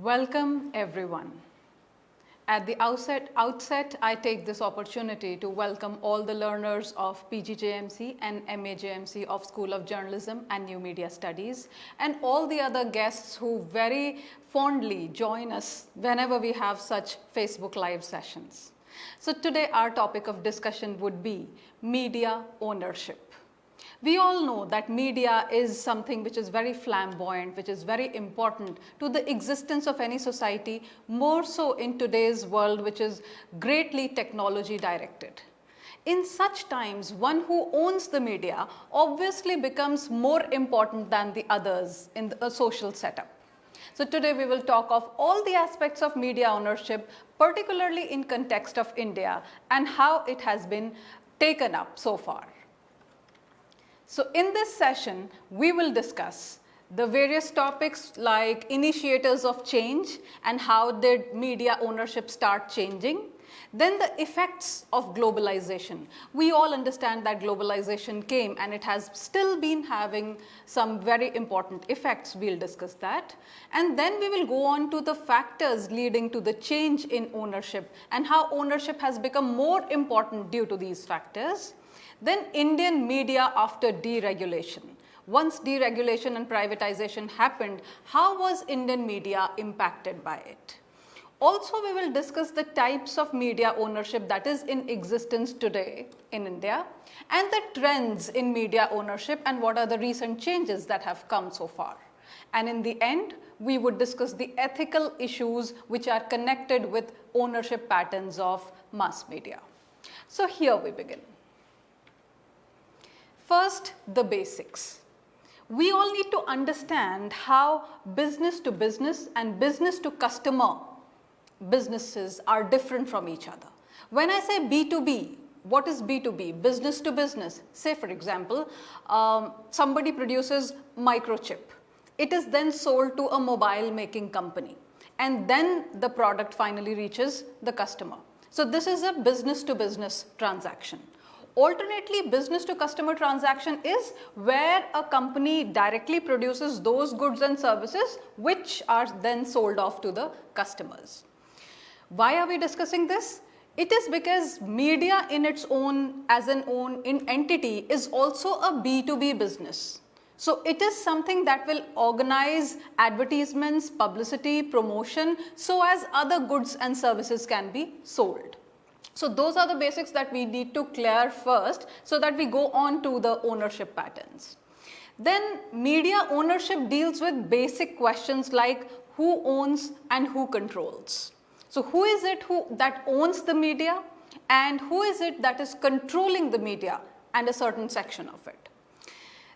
Welcome everyone. At the outset, I take this opportunity to welcome all the learners of PGJMC and MAJMC of School of Journalism and New Media Studies and all the other guests who very fondly join us whenever we have such Facebook Live sessions. So today our topic of discussion would be media ownership. We all know that media is something which is very flamboyant, which is very important to the existence of any society, more so in today's world, which is greatly technology directed. In such times, one who owns the media obviously becomes more important than the others in a social setup. So today we will talk of all the aspects of media ownership, particularly in context of India and how it has been taken up so far. So in this session, we will discuss the various topics like initiators of change and how did media ownership start changing. Then the effects of globalization. We all understand that globalization came and it has still been having some very important effects. We'll discuss that. And then we will go on to the factors leading to the change in ownership and how ownership has become more important due to these factors. Then Indian media after deregulation. Once deregulation and privatization happened, how was Indian media impacted by it? Also, we will discuss the types of media ownership that is in existence today in India and the trends in media ownership and what are the recent changes that have come so far. And in the end, we would discuss the ethical issues which are connected with ownership patterns of mass media. So here we begin. First, the basics. We all need to understand how business to business and business to customer businesses are different from each other. When I say B2B, what is B2B? Business to business. Say for example, somebody produces microchip. It is then sold to a mobile making company and then the product finally reaches the customer. So this is a business to business transaction. Alternately, business to customer transaction is where a company directly produces those goods and services which are then sold off to the customers. Why are we discussing this? It is because media in its own, as an own entity, is also a B2B business. So it is something that will organize advertisements, publicity, promotion, so as other goods and services can be sold. So those are the basics that we need to clear first so that we go on to the ownership patterns. Then media ownership deals with basic questions like who owns and who controls. So who is it that owns the media and who is it that is controlling the media and a certain section of it.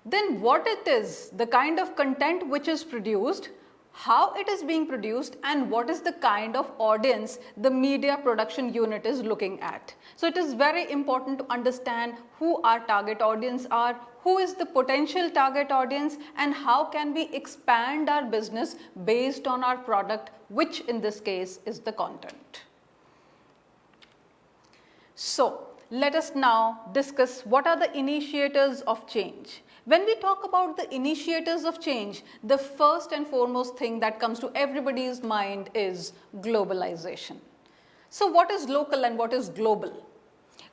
Then what it is, the kind of content which is produced, how it is being produced and what is the kind of audience the media production unit is looking at. So it is very important to understand who our target audience are, who is the potential target audience and how can we expand our business based on our product, which in this case is the content. So let us now discuss what are the initiators of change. When we talk about the initiators of change, the first and foremost thing that comes to everybody's mind is globalization. So what is local and what is global?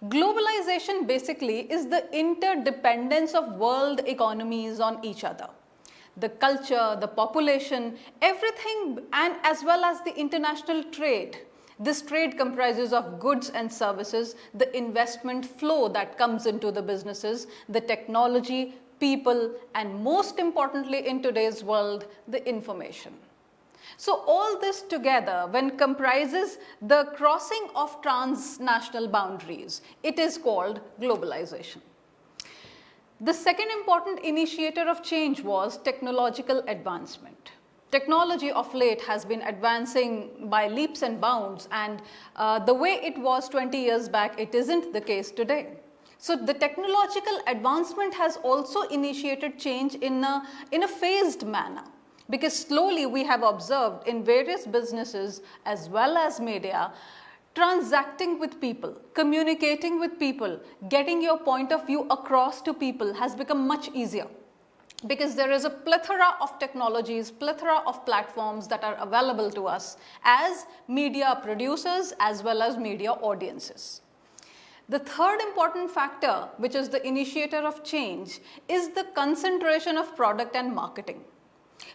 Globalization basically is the interdependence of world economies on each other. The culture, the population, everything, and as well as the international trade. This trade comprises of goods and services, the investment flow that comes into the businesses, the technology, people, and most importantly in today's world, the information. So all this together, when comprises the crossing of transnational boundaries, it is called globalization. The second important initiator of change was technological advancement. Technology of late has been advancing by leaps and bounds, and the way it was 20 years back, it isn't the case today. So the technological advancement has also initiated change in a phased manner, because slowly we have observed in various businesses as well as media, transacting with people, communicating with people, getting your point of view across to people has become much easier. because there is a plethora of technologies, plethora of platforms that are available to us as media producers as well as media audiences. The third important factor, which is the initiator of change, is the concentration of product and marketing.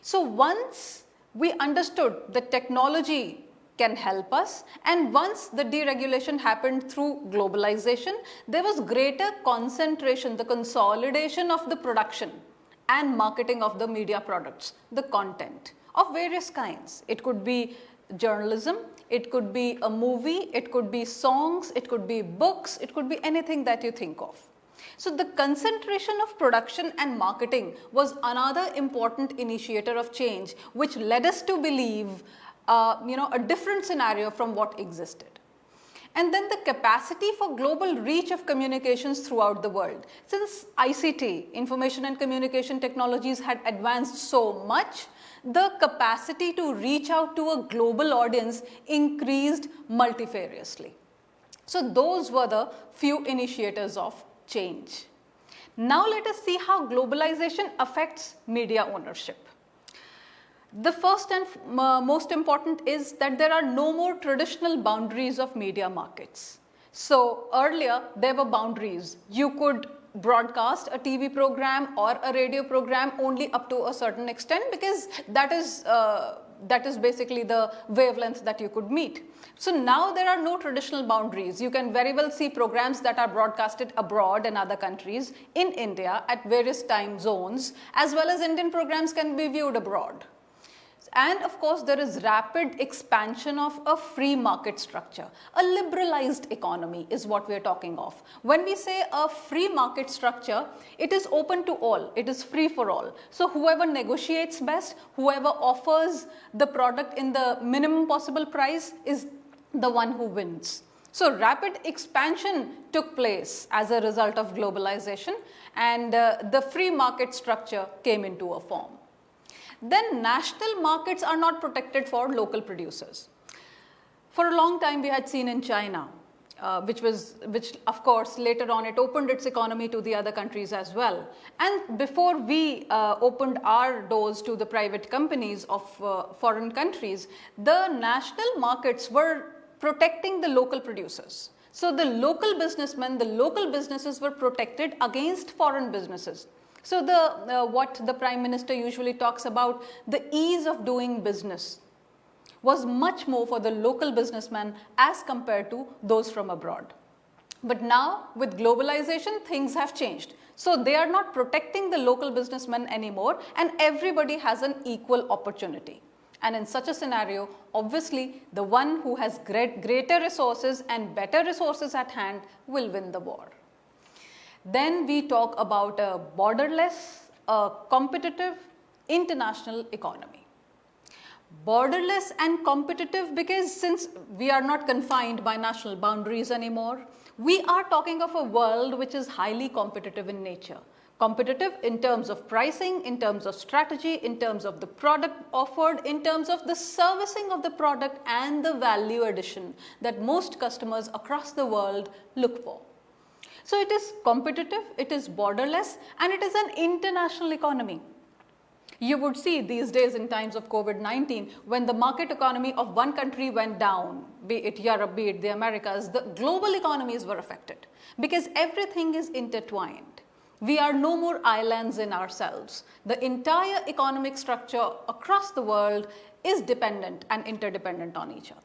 So once we understood that technology can help us, and once the deregulation happened through globalization, there was greater concentration, the consolidation of the production and marketing of the media products, the content of various kinds. It could be journalism, it could be a movie, it could be songs, it could be books, it could be anything that you think of. So the concentration of production and marketing was another important initiator of change, which led us to believe a different scenario from what existed. And then the capacity for global reach of communications throughout the world. Since ICT, information and communication technologies, had advanced so much, the capacity to reach out to a global audience increased multifariously. So those were the few initiators of change. Now let us see how globalization affects media ownership. The first and most important is that there are no more traditional boundaries of media markets. So earlier there were boundaries. You could broadcast a TV program or a radio program only up to a certain extent, because that is basically the wavelength that you could meet. So now there are no traditional boundaries. You can very well see programs that are broadcasted abroad in other countries, in India at various time zones, as well as Indian programs can be viewed abroad. And of course, there is rapid expansion of a free market structure. A liberalized economy is what we are talking of. When we say a free market structure, it is open to all. It is free for all. So whoever negotiates best, whoever offers the product in the minimum possible price is the one who wins. So rapid expansion took place as a result of globalization, and the free market structure came into a form. Then national markets are not protected for local producers. For a long time we had seen in China, which of course later on it opened its economy to the other countries as well. And before we opened our doors to the private companies of foreign countries, the national markets were protecting the local producers. So the local businessmen, the local businesses were protected against foreign businesses. So what the Prime Minister usually talks about, the ease of doing business, was much more for the local businessman as compared to those from abroad. But now with globalization, things have changed. So they are not protecting the local businessman anymore, and everybody has an equal opportunity. And in such a scenario, obviously the one who has greater resources and better resources at hand will win the war. Then we talk about a borderless, competitive, international economy. Borderless and competitive because since we are not confined by national boundaries anymore, we are talking of a world which is highly competitive in nature. Competitive in terms of pricing, in terms of strategy, in terms of the product offered, in terms of the servicing of the product and the value addition that most customers across the world look for. So it is competitive, it is borderless, and it is an international economy. You would see these days in times of COVID-19, when the market economy of one country went down, be it Europe, be it the Americas, the global economies were affected because everything is intertwined. We are no more islands in ourselves. The entire economic structure across the world is dependent and interdependent on each other.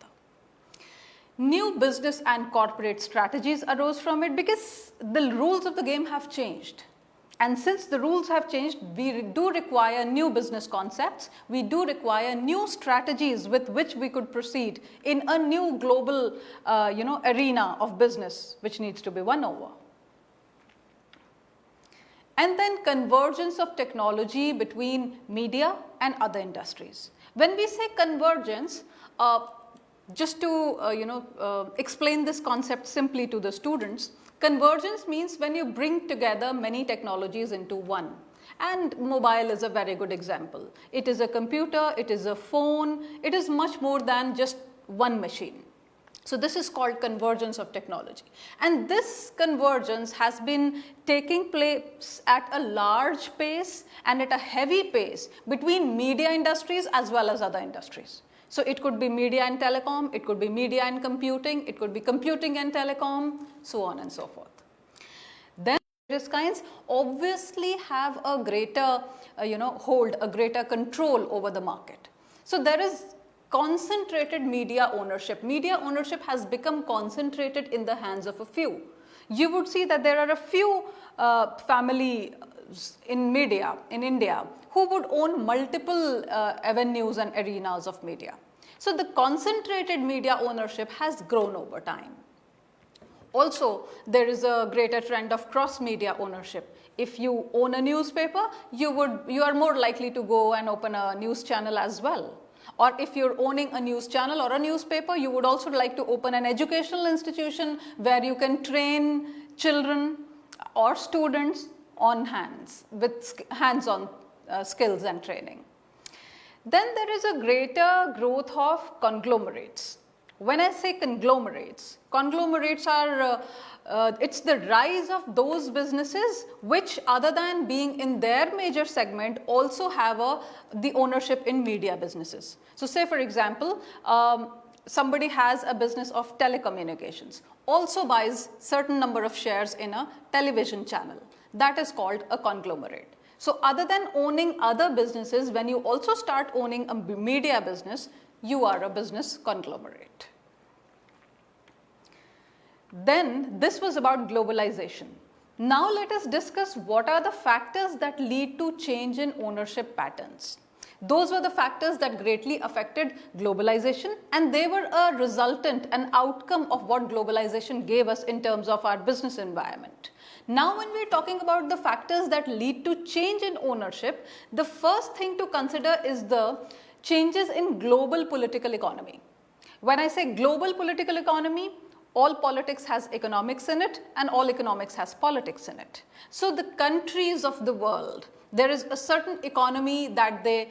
New business and corporate strategies arose from it because the rules of the game have changed. And since the rules have changed, we do require new business concepts. We do require new strategies with which we could proceed in a new global arena of business which needs to be won over. And then convergence of technology between media and other industries. When we say convergence, just to explain this concept simply to the students, convergence means when you bring together many technologies into one. And mobile is a very good example. It is a computer, it is a phone, it is much more than just one machine. So this is called convergence of technology, and this convergence has been taking place at a large pace and at a heavy pace between media industries as well as other industries. So it could be media and telecom, it could be media and computing, it could be computing and telecom, so on and so forth. Then various kinds obviously have a greater hold, a greater control over the market. So there is concentrated media ownership. Media ownership has become concentrated in the hands of a few. You would see that there are a few families in media in India who would own multiple avenues and arenas of media. So the concentrated media ownership has grown over time. Also, there is a greater trend of cross-media ownership. If you own a newspaper, you are more likely to go and open a news channel as well. Or if you're owning a news channel or a newspaper, you would also like to open an educational institution where you can train children or students on with hands-on skills and training. Then there is a greater growth of conglomerates. When I say conglomerates are, it's the rise of those businesses which, other than being in their major segment, also have the ownership in media businesses. So say for example, somebody has a business of telecommunications, also buys certain number of shares in a television channel. That is called a conglomerate. So other than owning other businesses, when you also start owning a media business, you are a business conglomerate. Then this was about globalization. Now let us discuss what are the factors that lead to change in ownership patterns. Those were the factors that greatly affected globalization, and they were a resultant, an outcome of what globalization gave us in terms of our business environment. Now when we are talking about the factors that lead to change in ownership, the first thing to consider is the changes in global political economy. When I say global political economy, all politics has economics in it and all economics has politics in it. So the countries of the world, there is a certain economy that they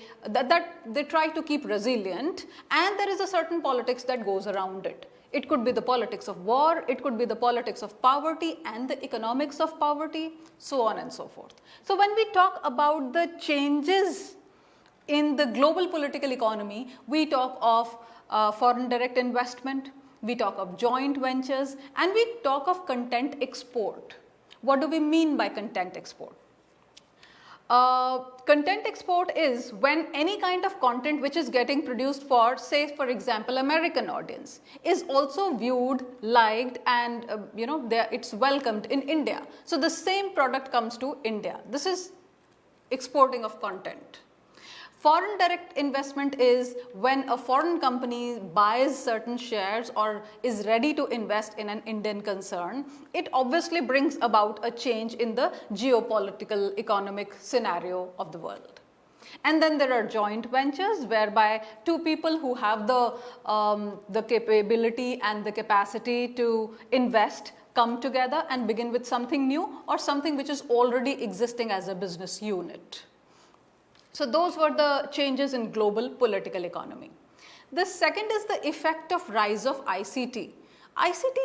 try to keep resilient, and there is a certain politics that goes around it. It could be the politics of war, it could be the politics of poverty and the economics of poverty, so on and so forth. So when we talk about the changes in the global political economy, we talk of foreign direct investment, we talk of joint ventures, and we talk of content export. What do we mean by content export? Content export is when any kind of content which is getting produced for, say for example, American audience is also viewed, liked, and it's welcomed in India. So the same product comes to India. This is exporting of content. Foreign direct investment is when a foreign company buys certain shares or is ready to invest in an Indian concern. It obviously brings about a change in the geopolitical economic scenario of the world. And then there are joint ventures whereby two people who have the capability and the capacity to invest come together and begin with something new or something which is already existing as a business unit. So those were the changes in global political economy. The second is the effect of rise of ICT. ICT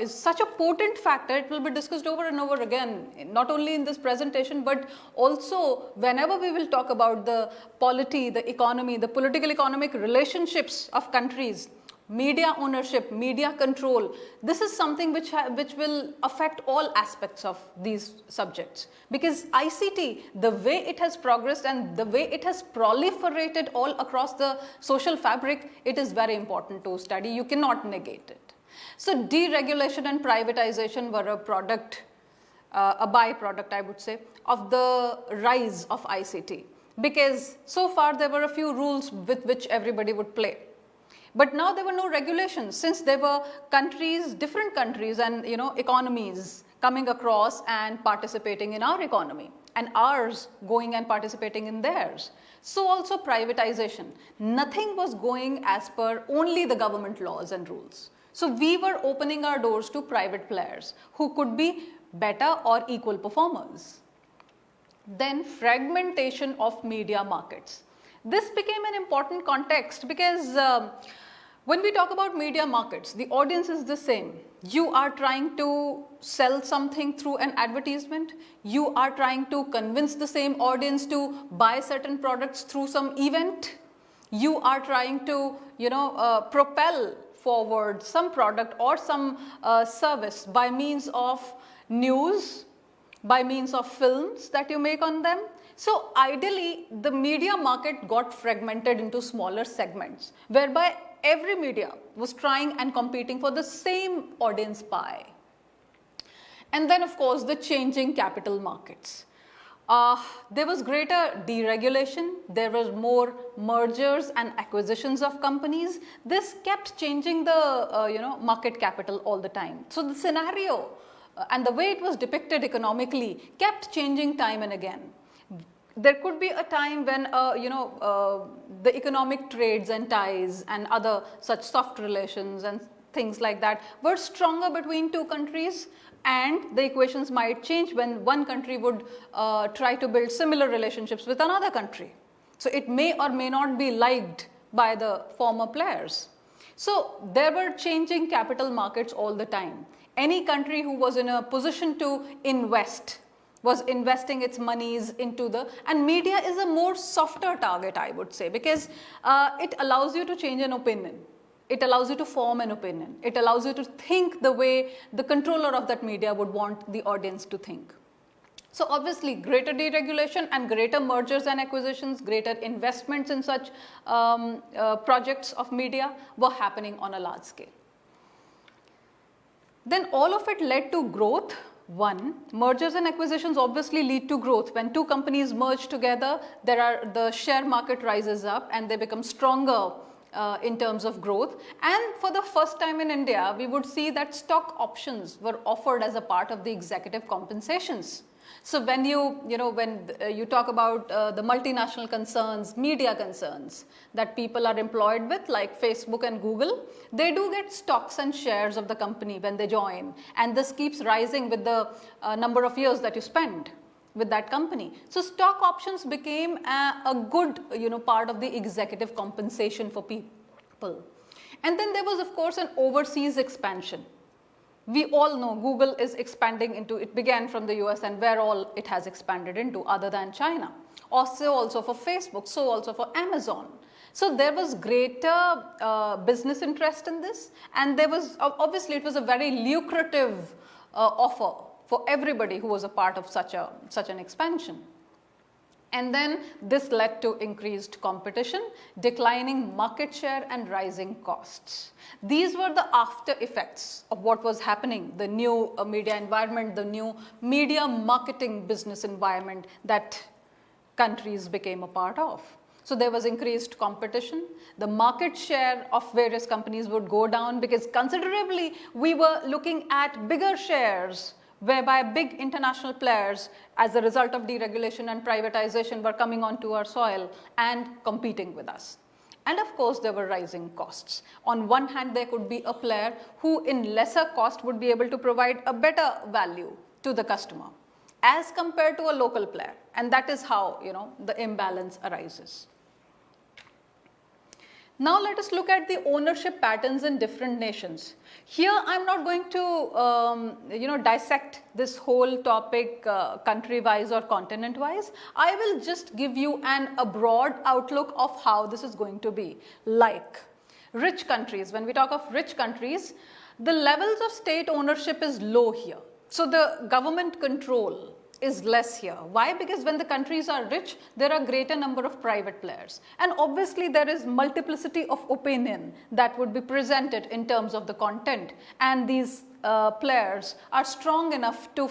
is such a potent factor. It will be discussed over and over again, not only in this presentation, but also whenever we will talk about the polity, the economy, the political economic relationships of countries. Media ownership, media control, this is something which will affect all aspects of these subjects, because ICT, the way it has progressed and the way it has proliferated all across the social fabric, it is very important to study. You cannot negate it. So deregulation and privatization were a byproduct, I would say, of the rise of ICT, because so far there were a few rules with which everybody would play. But now there were no regulations, since there were countries, different countries and economies coming across and participating in our economy, and ours going and participating in theirs. So also privatization. Nothing was going as per only the government laws and rules. So we were opening our doors to private players who could be better or equal performers. Then fragmentation of media markets. This became an important context because When we talk about media markets, the audience is the same. You are trying to sell something through an advertisement. You are trying to convince the same audience to buy certain products through some event. You are trying to, propel forward some product or some service by means of news, by means of films that you make on them. So ideally, the media market got fragmented into smaller segments, whereby every media was trying and competing for the same audience pie. And then, of course, the changing capital markets. There was greater deregulation, there was more mergers and acquisitions of companies. This kept changing the market capital all the time. So the scenario and the way it was depicted economically kept changing time and again. There could be a time when the economic trades and ties and other such soft relations and things like that were stronger between two countries, and the equations might change when one country would try to build similar relationships with another country. So it may or may not be liked by the former players. So there were changing capital markets all the time. Any country who was in a position to invest was investing its monies into and media is a more softer target, I would say, because it allows you to change an opinion. It allows you to form an opinion. It allows you to think the way the controller of that media would want the audience to think. So obviously, greater deregulation and greater mergers and acquisitions, greater investments in such projects of media were happening on a large scale. Then all of it led to growth. One, mergers and acquisitions obviously lead to growth. When two companies merge together, the share market rises up and they become stronger in terms of growth. And for the first time in India, we would see that stock options were offered as a part of the executive compensations. So when you talk about the multinational concerns, media concerns that people are employed with, like Facebook and Google, they do get stocks and shares of the company when they join, and this keeps rising with the number of years that you spend with that company. So stock options became a good part of the executive compensation for people. And then there was, of course, an overseas expansion. We all know Google is expanding into, it began from the US and where all it has expanded into other than China. Also for Facebook, so also for Amazon. So there was greater business interest in this, and there was, obviously it was a very lucrative offer for everybody who was a part of such an expansion. And then this led to increased competition, declining market share and rising costs. These were the after effects of what was happening, the new media environment, the new media marketing business environment that countries became a part of. So there was increased competition. The market share of various companies would go down because considerably we were looking at bigger shares, whereby big international players, as a result of deregulation and privatization, were coming onto our soil and competing with us. And of course, there were rising costs. On one hand, there could be a player who in lesser cost would be able to provide a better value to the customer as compared to a local player. And that is how, the imbalance arises. Now let us look at the ownership patterns in different nations. Here I'm not going to dissect this whole topic country-wise or continent-wise. I will just give you a broad outlook of how this is going to be. Like rich countries, when we talk of rich countries, the levels of state ownership is low here. So the government control is less here. Why? Because when the countries are rich, there are greater number of private players. And obviously there is multiplicity of opinion that would be presented in terms of the content. And these players are strong enough to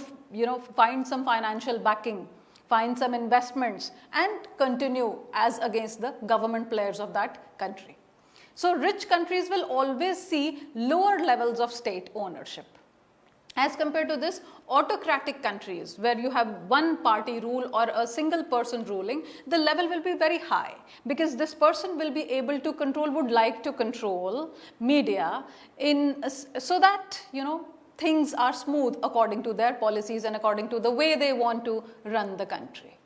find some financial backing, find some investments and continue as against the government players of that country. So rich countries will always see lower levels of state ownership. As compared to this, autocratic countries where you have one party rule or a single person ruling, the level will be very high because this person will be able to control, would like to control media so that things are smooth according to their policies and according to the way they want to run the country.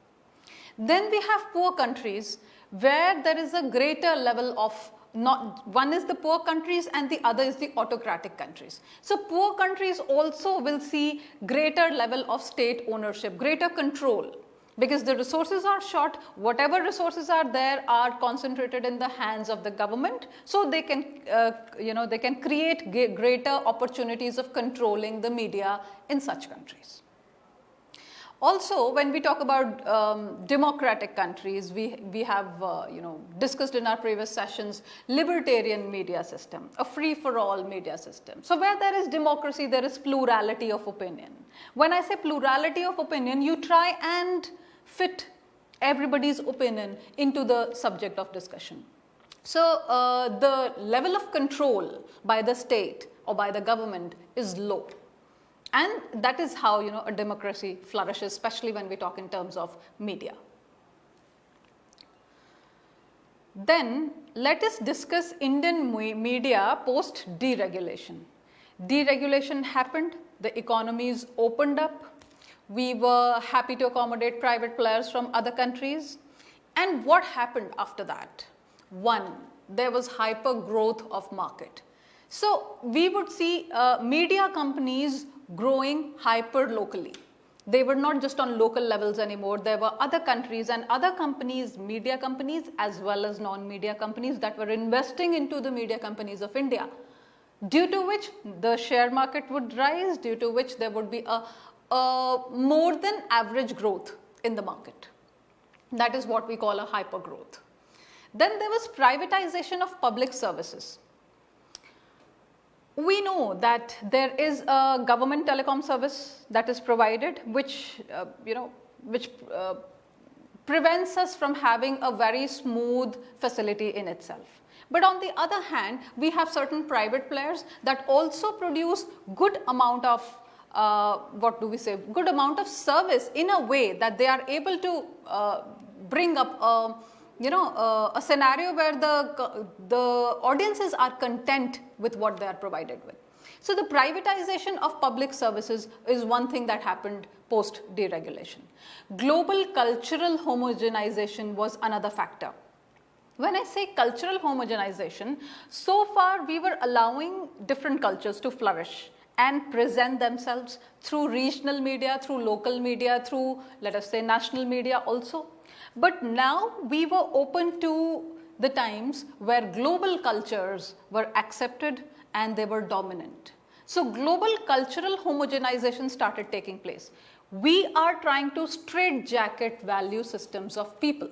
Then we have poor countries where there is a greater level of one is the poor countries and the other is the autocratic countries. So poor countries also will see greater level of state ownership, greater control, because the resources are short. Whatever resources are there are concentrated in the hands of the government, so they can they can create greater opportunities of controlling the media in such countries. Also, when we talk about democratic countries, we have discussed in our previous sessions libertarian media system, a free-for-all media system. So where there is democracy, there is plurality of opinion. When I say plurality of opinion, you try and fit everybody's opinion into the subject of discussion. So the level of control by the state or by the government is low. And that is how a democracy flourishes, especially when we talk in terms of media. Then let us discuss Indian media post deregulation. Deregulation happened, the economies opened up, we were happy to accommodate private players from other countries. And what happened after that? One, there was hyper growth of market. So we would see media companies growing hyper locally. They were not just on local levels anymore. There were other countries and other companies, media companies as well as non-media companies, that were investing into the media companies of India, due to which the share market would rise, due to which there would be a more than average growth in the market. That is what we call a hyper growth. Then there was privatization of public services. We know that there is a government telecom service that is provided, which prevents us from having a very smooth facility in itself. But on the other hand, we have certain private players that also produce good amount of good amount of service, in a way that they are able to bring up a scenario where the audiences are content with what they are provided with. So the privatization of public services is one thing that happened post deregulation. Global cultural homogenization was another factor. When I say cultural homogenization, so far we were allowing different cultures to flourish and present themselves through regional media, through local media, through, let us say, national media also. But now we were open to the times where global cultures were accepted and they were dominant. So global cultural homogenization started taking place. We are trying to straitjacket value systems of people.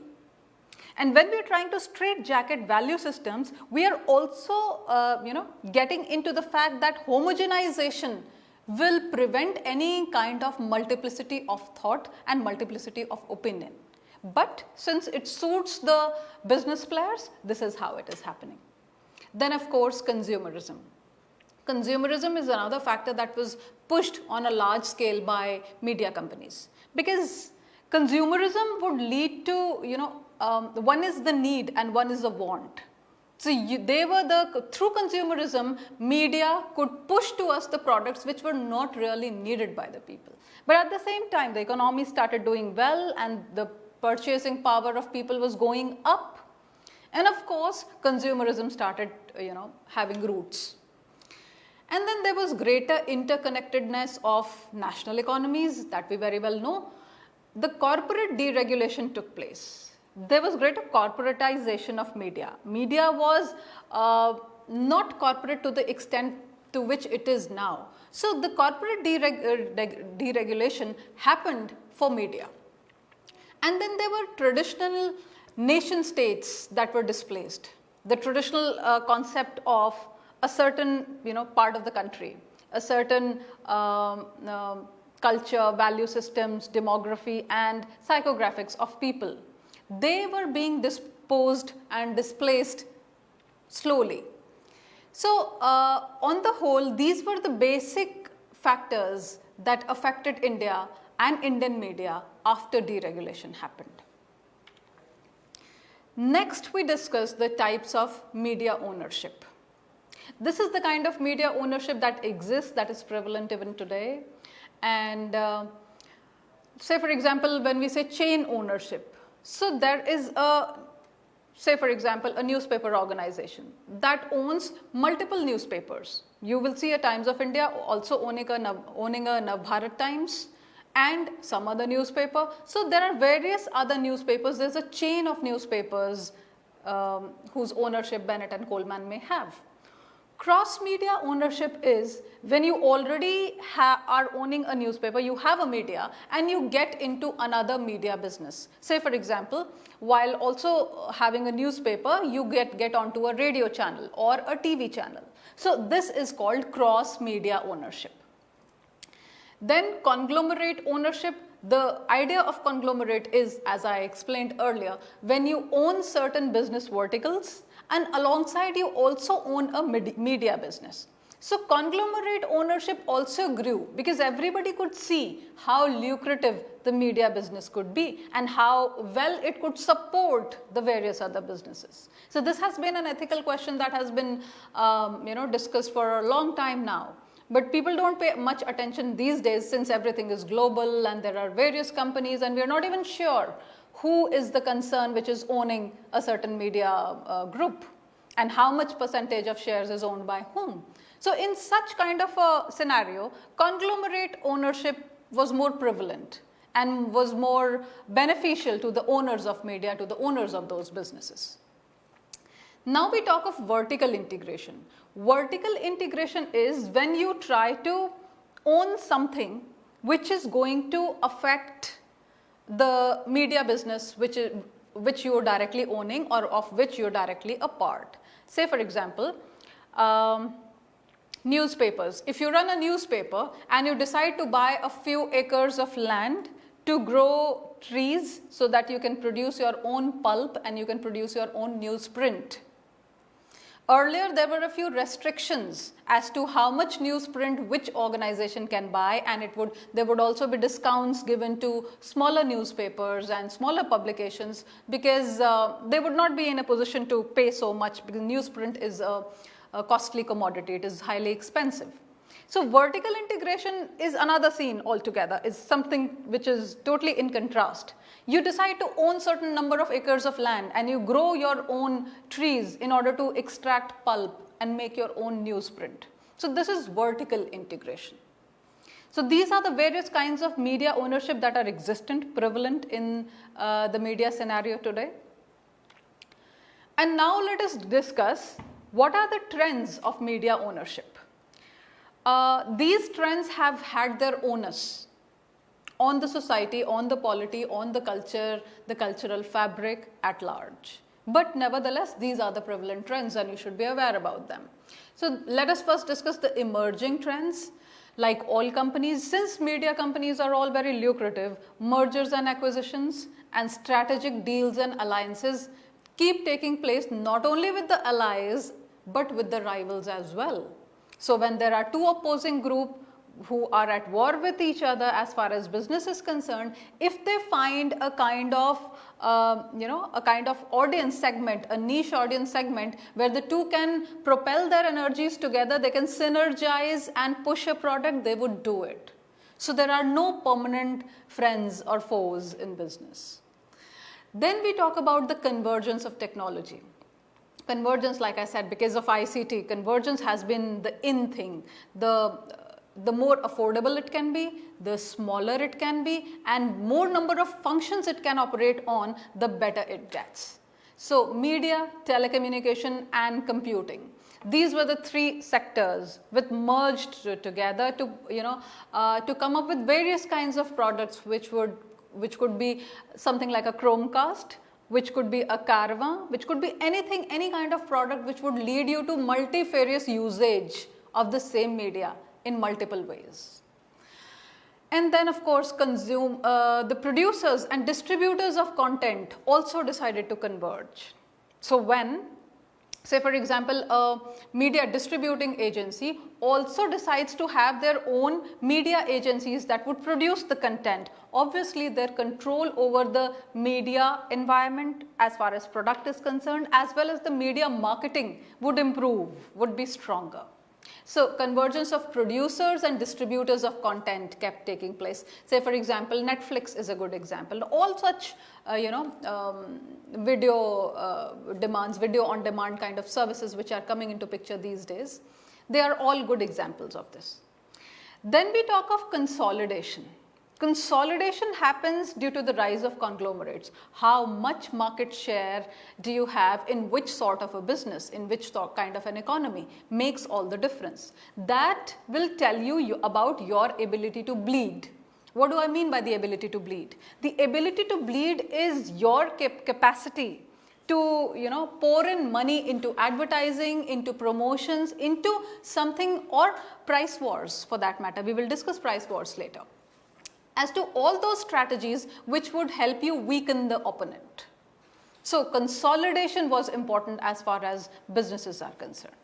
And when we are trying to straitjacket value systems, we are also getting into the fact that homogenization will prevent any kind of multiplicity of thought and multiplicity of opinion. But since it suits the business players, this is how it is happening. Then of course, consumerism. Consumerism is another factor that was pushed on a large scale by media companies, because consumerism would lead to, one is the need and one is the want. So through consumerism, media could push to us the products which were not really needed by the people. But at the same time, the economy started doing well and the purchasing power of people was going up. And of course, consumerism started, having roots. And then there was greater interconnectedness of national economies, that we very well know. The corporate deregulation took place. There was greater corporatization of media. Media was not corporate to the extent to which it is now. So the corporate deregulation happened for media. And then there were traditional nation states that were displaced. The traditional concept of a certain part of the country, a certain culture, value systems, demography and psychographics of people, they were being disposed and displaced slowly. So on the whole, these were the basic factors that affected India and Indian media after deregulation happened. Next, we discuss the types of media ownership. This is the kind of media ownership that exists, that is prevalent even today. And say for example, when we say chain ownership, so there is a say for example, a newspaper organization that owns multiple newspapers. You will see a Times of India also owning a Navbharat Times and some other newspaper. So there are various other newspapers. There's a chain of newspapers whose ownership Bennett and Coleman may have. Cross-media ownership is when you already are owning a newspaper, you have a media and you get into another media business. Say for example, while also having a newspaper, you get onto a radio channel or a TV channel. So this is called cross-media ownership. Then conglomerate ownership. The idea of conglomerate is, as I explained earlier, when you own certain business verticals and alongside you also own a media business. So conglomerate ownership also grew because everybody could see how lucrative the media business could be and how well it could support the various other businesses. So this has been an ethical question that has been discussed for a long time now. But people don't pay much attention these days since everything is global and there are various companies and we are not even sure who is the concern which is owning a certain media group and how much percentage of shares is owned by whom. So in such kind of a scenario, conglomerate ownership was more prevalent and was more beneficial to the owners of media, to the owners of those businesses. Now we talk of vertical integration. Vertical integration is when you try to own something which is going to affect the media business which you are directly owning or of which you are directly a part. Say for example, newspapers. If you run a newspaper and you decide to buy a few acres of land to grow trees so that you can produce your own pulp and you can produce your own newsprint. Earlier, there were a few restrictions as to how much newsprint which organization can buy, and there would also be discounts given to smaller newspapers and smaller publications because they would not be in a position to pay so much because newsprint is a costly commodity, it is highly expensive. So vertical integration is another scene altogether, is something which is totally in contrast. You decide to own certain number of acres of land and you grow your own trees in order to extract pulp and make your own newsprint. So this is vertical integration. So these are the various kinds of media ownership that are existent, prevalent in the media scenario today. And now let us discuss what are the trends of media ownership. These trends have had their onus on the society, on the polity, on the culture, the cultural fabric at large. But nevertheless, these are the prevalent trends and you should be aware about them. So let us first discuss the emerging trends. Like all companies, since media companies are all very lucrative, mergers and acquisitions and strategic deals and alliances keep taking place not only with the allies but with the rivals as well. So when there are two opposing groups who are at war with each other as far as business is concerned, if they find a kind of audience segment, a niche audience segment where the two can propel their energies together, they can synergize and push a product, they would do it. So there are no permanent friends or foes in business. Then we talk about the convergence of technology. Convergence, like I said, because of ICT, convergence has been the in thing. The more affordable it can be, the smaller it can be, and more number of functions it can operate on, the better it gets. So media, telecommunication and computing. These were the three sectors which merged together to come up with various kinds of products which could be something like a Chromecast, which could be a caravan, which could be anything, any kind of product which would lead you to multifarious usage of the same media in multiple ways. And then of course the producers and distributors of content also decided to converge. So when, say for example, a media distributing agency also decides to have their own media agencies that would produce the content, obviously their control over the media environment as far as product is concerned, as well as the media marketing would improve, would be stronger. So convergence of producers and distributors of content kept taking place. Say for example, Netflix is a good example. All such video demands, video on demand kind of services which are coming into picture these days, they are all good examples of this. Then we talk of consolidation. Consolidation happens due to the rise of conglomerates. How much market share do you have in which sort of a business, in which kind of an economy, makes all the difference. That will tell you about your ability to bleed. What do I mean by the ability to bleed? The ability to bleed is your capacity to pour in money into advertising, into promotions, into something, or price wars for that matter. We will discuss price wars later. As to all those strategies which would help you weaken the opponent. So consolidation was important as far as businesses are concerned.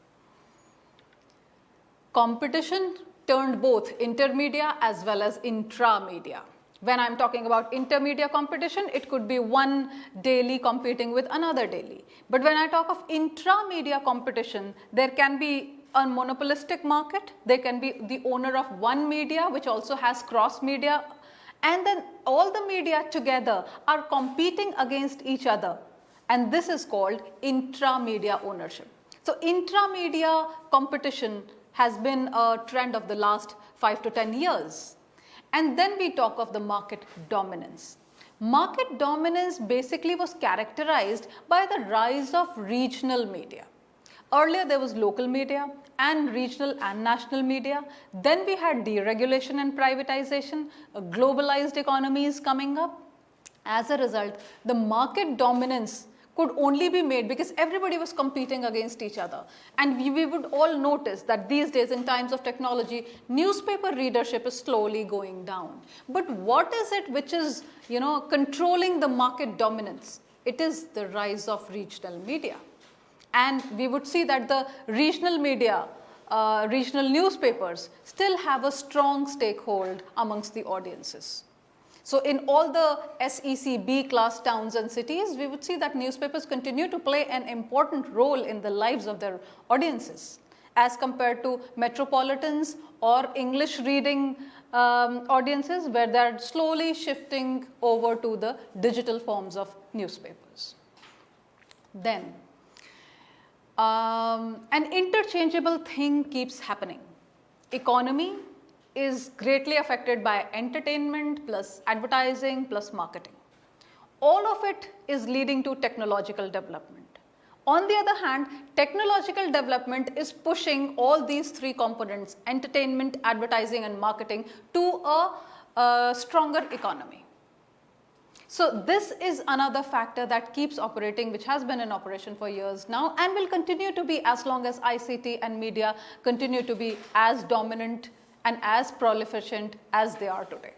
Competition turned both intermedia as well as intramedia. When I am talking about intermedia competition, it could be one daily competing with another daily. But when I talk of intramedia competition, there can be a monopolistic market, there can be the owner of one media which also has cross media, and then all the media together are competing against each other, and this is called intramedia ownership. So intramedia competition has been a trend of the last 5 to 10 years. And then we talk of the market dominance. Market dominance basically was characterized by the rise of regional media. Earlier there was local media and regional and national media. Then we had deregulation and privatization, globalized economies coming up. As a result, the market dominance could only be made because everybody was competing against each other. And we would all notice that these days in times of technology, newspaper readership is slowly going down. But what is it which is controlling the market dominance? It is the rise of regional media. And we would see that the regional media, regional newspapers still have a strong stakehold amongst the audiences. So in all the SEC B class towns and cities, we would see that newspapers continue to play an important role in the lives of their audiences as compared to metropolitans or English reading audiences, where they are slowly shifting over to the digital forms of newspapers. Then an interchangeable thing keeps happening. Economy is greatly affected by entertainment plus advertising plus marketing. All of it is leading to technological development. On the other hand, technological development is pushing all these three components, entertainment, advertising and marketing, to a stronger economy. So this is another factor that keeps operating, which has been in operation for years now and will continue to be as long as ICT and media continue to be as dominant and as proliferant as they are today.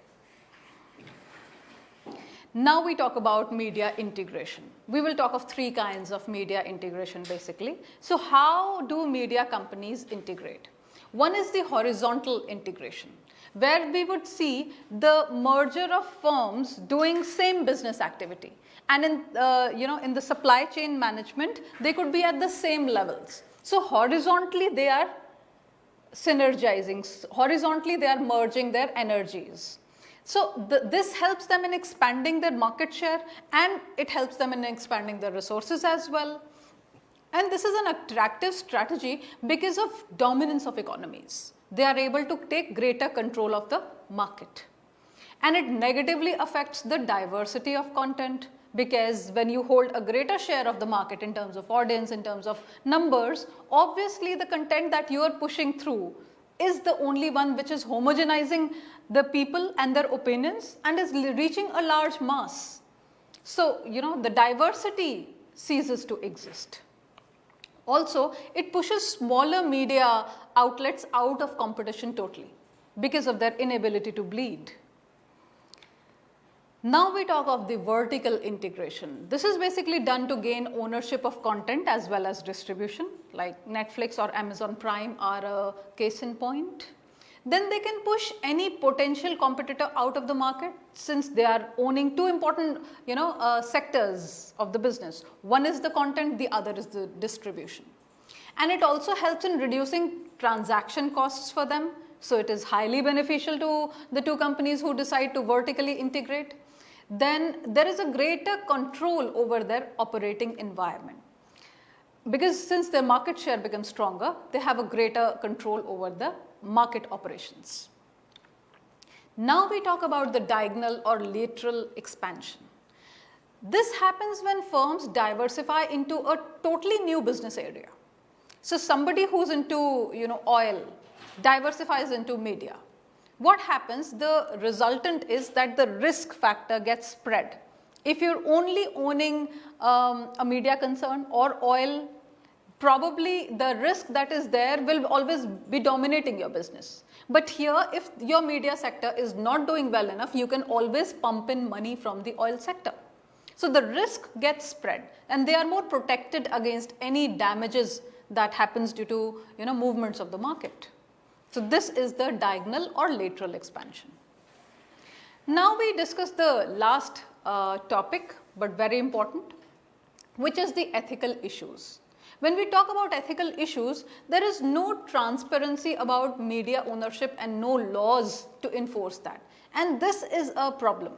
Now we talk about media integration. We will talk of three kinds of media integration basically. So how do media companies integrate? One is the horizontal integration, where we would see the merger of firms doing same business activity. And in the supply chain management, they could be at the same levels. So horizontally they are synergizing, horizontally they are merging their energies. So this helps them in expanding their market share, and it helps them in expanding their resources as well. And this is an attractive strategy because of dominance of economies. They are able to take greater control of the market. And it negatively affects the diversity of content, because when you hold a greater share of the market in terms of audience, in terms of numbers, obviously the content that you are pushing through is the only one which is homogenizing the people and their opinions and is reaching a large mass. So, the diversity ceases to exist. Also, it pushes smaller media outlets out of competition totally because of their inability to bleed. Now we talk of the vertical integration. This is basically done to gain ownership of content as well as distribution, like Netflix or Amazon Prime are a case in point. Then they can push any potential competitor out of the market, since they are owning two important sectors of the business. One is the content, the other is the distribution. And it also helps in reducing transaction costs for them. So it is highly beneficial to the two companies who decide to vertically integrate. Then there is a greater control over their operating environment. Because since their market share becomes stronger, they have a greater control over the market operations. Now we talk about the diagonal or lateral expansion. This happens when firms diversify into a totally new business area. So somebody who's into oil diversifies into media. What happens? The resultant is that the risk factor gets spread. If you're only owning a media concern or oil, probably the risk that is there will always be dominating your business. But here, if your media sector is not doing well enough, you can always pump in money from the oil sector. So the risk gets spread and they are more protected against any damages that happens due to movements of the market. So this is the diagonal or lateral expansion. Now we discuss the last topic, but very important, which is the ethical issues. When we talk about ethical issues, there is no transparency about media ownership and no laws to enforce that. And this is a problem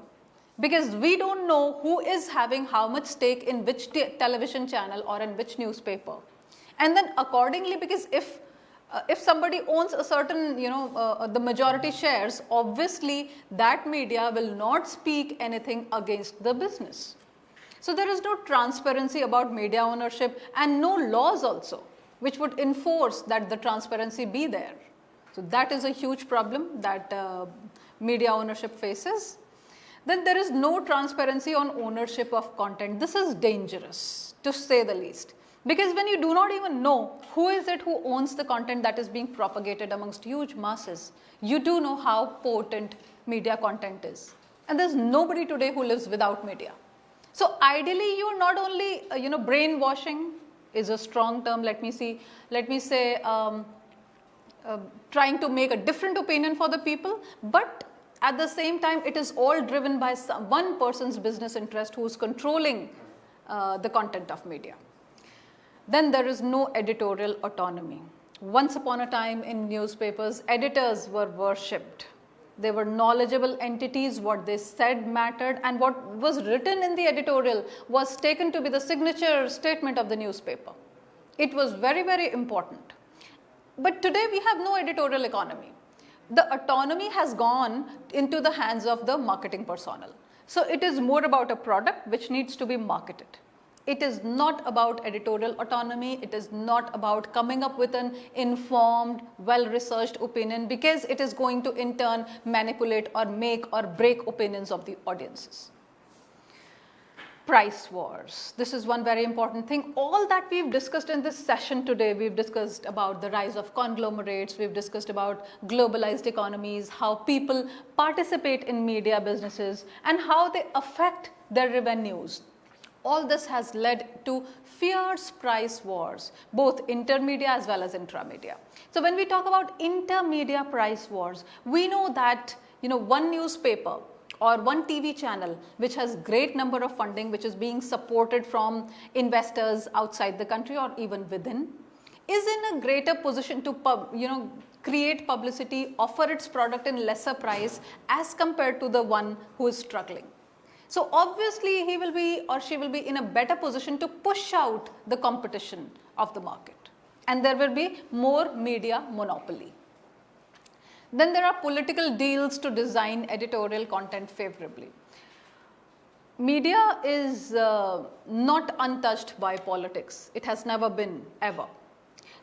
because we don't know who is having how much stake in which television channel or in which newspaper. And then accordingly, because if somebody owns a certain, the majority shares, obviously that media will not speak anything against the business. So there is no transparency about media ownership and no laws also, which would enforce that the transparency be there. So that is a huge problem that media ownership faces. Then there is no transparency on ownership of content. This is dangerous, to say the least. Because when you do not even know who is it who owns the content that is being propagated amongst huge masses, you do know how potent media content is. And there's nobody today who lives without media. So ideally, you're not only, brainwashing is a strong term, let me say, trying to make a different opinion for the people, but at the same time, it is all driven by one person's business interest who is controlling the content of media. Then there is no editorial autonomy. Once upon a time in newspapers, editors were worshipped. They were knowledgeable entities, what they said mattered, and what was written in the editorial was taken to be the signature statement of the newspaper. It was very, very important. But today we have no editorial economy. The autonomy has gone into the hands of the marketing personnel. So it is more about a product which needs to be marketed. It is not about editorial autonomy. It is not about coming up with an informed, well-researched opinion because it is going to in turn manipulate or make or break opinions of the audiences. Price wars. This is one very important thing. All that we've discussed in this session today, we've discussed about the rise of conglomerates, we've discussed about globalized economies, how people participate in media businesses and how they affect their revenues. All this has led to fierce price wars, both intermedia as well as intramedia. So when we talk about intermedia price wars, we know that one newspaper or one TV channel which has great number of funding, which is being supported from investors outside the country or even within, is in a greater position to create publicity, offer its product in lesser price as compared to the one who is struggling. So obviously he will be or she will be in a better position to push out the competition of the market, and there will be more media monopoly. Then there are political deals to design editorial content favorably. Media is not untouched by politics. It has never been, ever.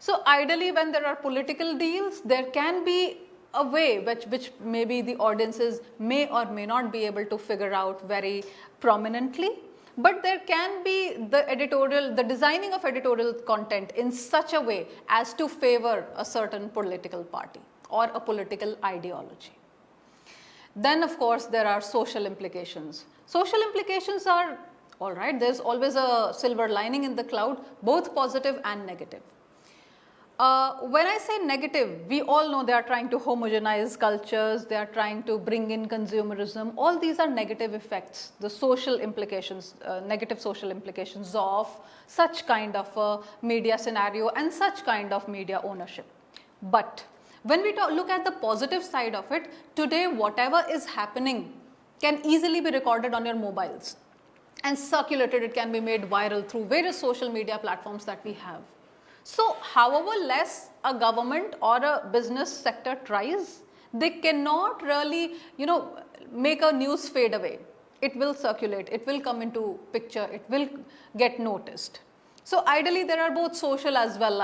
So ideally, when there are political deals, there can be a way which maybe the audiences may or may not be able to figure out very prominently, but there can be the designing of editorial content in such a way as to favor a certain political party or a political ideology. Then of course there are social implications. Social implications are all right, there's always a silver lining in the cloud, both positive and negative. When I say negative, we all know they are trying to homogenize cultures, they are trying to bring in consumerism. All these are negative effects, the social implications, negative social implications of such kind of a media scenario and such kind of media ownership. But when we look at the positive side of it, today whatever is happening can easily be recorded on your mobiles and circulated. It can be made viral through various social media platforms that we have. So however less a government or a business sector tries, they cannot really, make a news fade away. It will circulate, it will come into picture, it will get noticed. So ideally there are both social as well,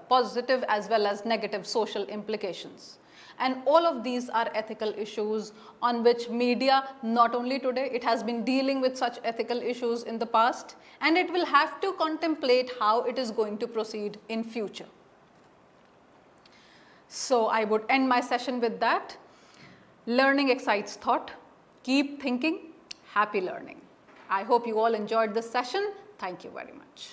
positive as well as negative social implications. And all of these are ethical issues on which media, not only today, it has been dealing with such ethical issues in the past, and it will have to contemplate how it is going to proceed in future. So I would end my session with that. Learning excites thought. Keep thinking. Happy learning. I hope you all enjoyed this session. Thank you very much.